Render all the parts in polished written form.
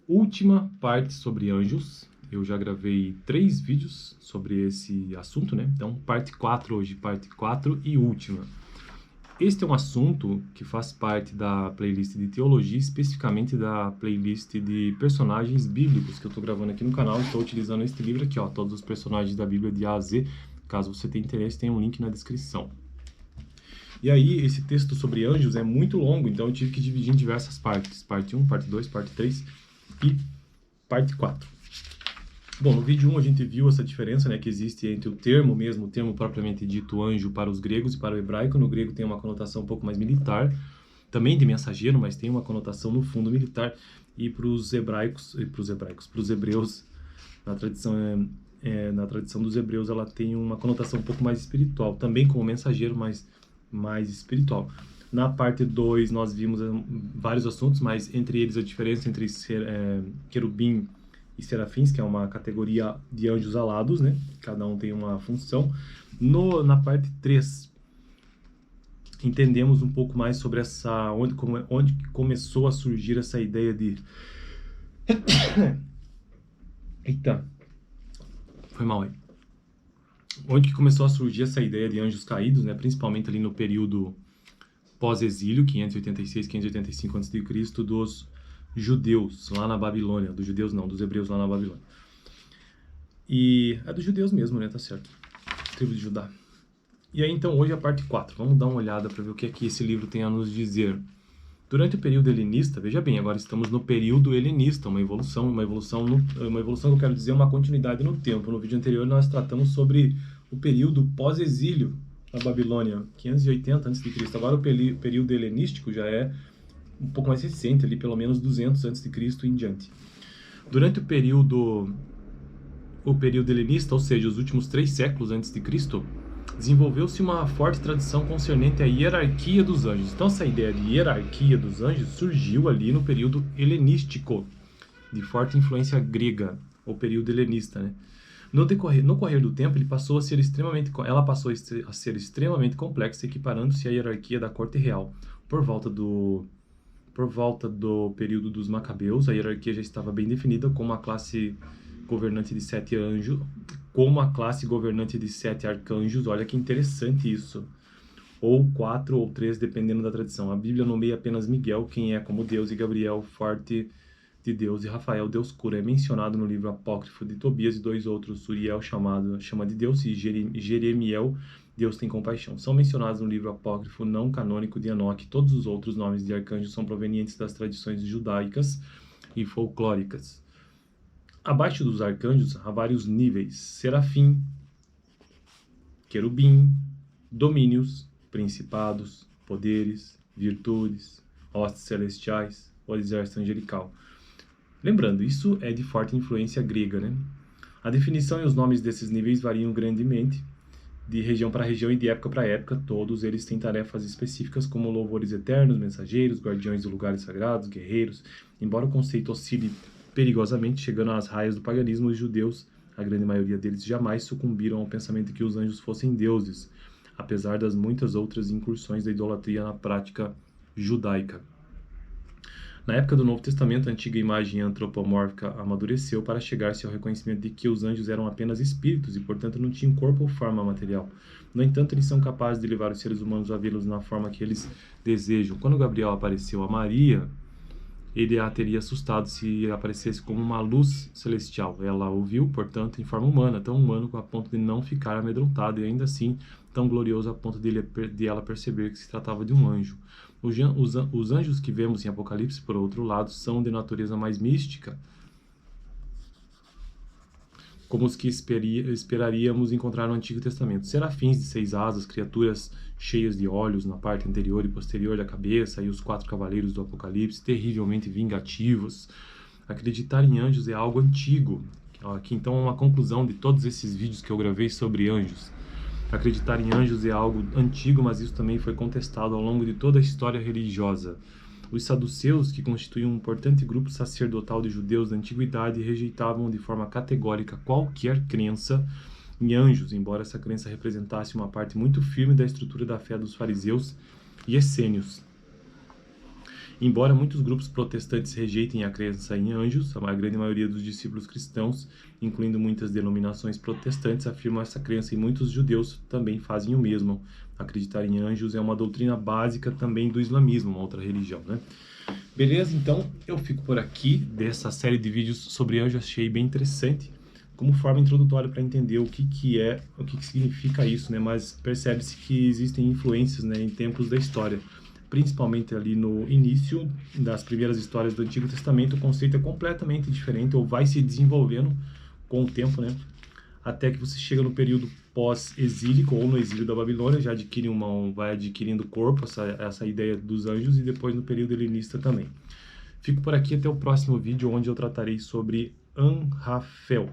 última parte sobre anjos. Eu já gravei 3 vídeos sobre esse assunto, né? Então, parte 4 hoje, parte 4 e última. Este é um assunto que faz parte da playlist de teologia, especificamente da playlist de personagens bíblicos que eu estou gravando aqui no canal. Estou utilizando este livro aqui, ó, todos os personagens da Bíblia de A a Z. Caso você tenha interesse, tem um link na descrição. E aí, esse texto sobre anjos é muito longo, então eu tive que dividir em diversas partes. Parte 1, parte 2, parte 3 e parte 4. Bom, no vídeo 1 a gente viu essa diferença, né, que existe entre o termo mesmo, o termo propriamente dito anjo para os gregos e para o hebraico. No grego tem uma conotação um pouco mais militar, também de mensageiro, mas tem uma conotação no fundo militar. E para os hebreus, na tradição dos hebreus, ela tem uma conotação um pouco mais espiritual, também como mensageiro, mas mais espiritual. Na parte 2 nós vimos vários assuntos, mas entre eles a diferença entre querubim e serafins, que é uma categoria de anjos alados, né? Cada um tem uma função. Na parte 3, entendemos um pouco mais sobre onde começou a surgir essa ideia de... Eita, foi mal aí. Onde que começou a surgir essa ideia de anjos caídos, né? Principalmente ali no período pós-exílio, 586, 585 a.C., dos judeus lá na Babilônia. Dos judeus não, dos hebreus lá na Babilônia. E é dos judeus mesmo, né? Tá certo. Tribo de Judá. E aí, então, hoje é a parte 4. Vamos dar uma olhada para ver o que é que esse livro tem a nos dizer. Durante o período helenista, veja bem, agora estamos no período helenista, uma evolução que eu quero dizer, uma continuidade no tempo. No vídeo anterior nós tratamos sobre o período pós-exílio na Babilônia, 580 a.C. Agora o período helenístico já é um pouco mais recente, ali pelo menos 200 a.C. em diante. Durante o período helenista, ou seja, os últimos 3 séculos antes de Cristo, desenvolveu-se uma forte tradição concernente à hierarquia dos anjos. Então essa ideia de hierarquia dos anjos surgiu ali no período helenístico, de forte influência grega, o período helenista, né? No correr do tempo, ela passou a ser extremamente complexa, equiparando-se à hierarquia da corte real. Por volta do período dos Macabeus, a hierarquia já estava bem definida como a classe governante de 7 anjos, como a classe governante de 7 arcanjos. Olha que interessante isso. Ou 4 ou 3, dependendo da tradição. A Bíblia nomeia apenas Miguel, quem é como Deus, e Gabriel, forte de Deus, e Rafael, Deus cura. É mencionado no livro apócrifo de Tobias, e 2 outros, Uriel chama de Deus, e Jeremiel, Deus tem compaixão. São mencionados no livro apócrifo não canônico de Enoque. Todos os outros nomes de arcanjos são provenientes das tradições judaicas e folclóricas. Abaixo dos arcanjos há vários níveis: serafim, querubim, domínios, principados, poderes, virtudes, hostes celestiais, o exército angelical. Lembrando, isso é de forte influência grega, né? A definição e os nomes desses níveis variam grandemente, de região para região e de época para época. Todos eles têm tarefas específicas, como louvores eternos, mensageiros, guardiões de lugares sagrados, guerreiros. Embora o conceito oscile perigosamente, chegando às raias do paganismo, os judeus, a grande maioria deles, jamais sucumbiram ao pensamento de que os anjos fossem deuses, apesar das muitas outras incursões da idolatria na prática judaica. Na época do Novo Testamento, a antiga imagem antropomórfica amadureceu para chegar-se ao reconhecimento de que os anjos eram apenas espíritos e, portanto, não tinham corpo ou forma material. No entanto, eles são capazes de levar os seres humanos a vê-los na forma que eles desejam. Quando Gabriel apareceu a Maria, ele a teria assustado se aparecesse como uma luz celestial. Ela o viu, portanto, em forma humana, tão humano a ponto de não ficar amedrontado, e ainda assim tão glorioso a ponto de ela perceber que se tratava de um anjo. Os anjos que vemos em Apocalipse, por outro lado, são de natureza mais mística, como os que esperaríamos encontrar no Antigo Testamento. Serafins de 6 asas, criaturas cheias de olhos na parte anterior e posterior da cabeça, e os 4 cavaleiros do Apocalipse, terrivelmente vingativos. Acreditar em anjos é algo antigo. Aqui então uma conclusão de todos esses vídeos que eu gravei sobre anjos. Acreditar em anjos é algo antigo, mas isso também foi contestado ao longo de toda a história religiosa. Os saduceus, que constituíam um importante grupo sacerdotal de judeus da antiguidade, rejeitavam de forma categórica qualquer crença em anjos, embora essa crença representasse uma parte muito firme da estrutura da fé dos fariseus e essênios. Embora muitos grupos protestantes rejeitem a crença em anjos, a grande maioria dos discípulos cristãos, incluindo muitas denominações protestantes, afirmam essa crença e muitos judeus também fazem o mesmo. Acreditar em anjos é uma doutrina básica também do islamismo, uma outra religião, né? Beleza? Então eu fico por aqui dessa série de vídeos sobre anjos, achei bem interessante como forma introdutória para entender o que significa isso, né? Mas percebe-se que existem influências, né, em tempos da história, principalmente ali no início das primeiras histórias do Antigo Testamento. O conceito é completamente diferente ou vai se desenvolvendo com o tempo, né? Até que você chega no período pós-exílico ou no exílio da Babilônia, já adquire vai adquirindo corpo essa ideia dos anjos, e depois no período helenista também. Fico por aqui até o próximo vídeo, onde eu tratarei sobre Anrafel.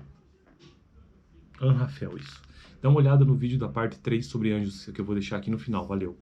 Anrafel, isso. Dá uma olhada no vídeo da parte 3 sobre anjos, que eu vou deixar aqui no final. Valeu!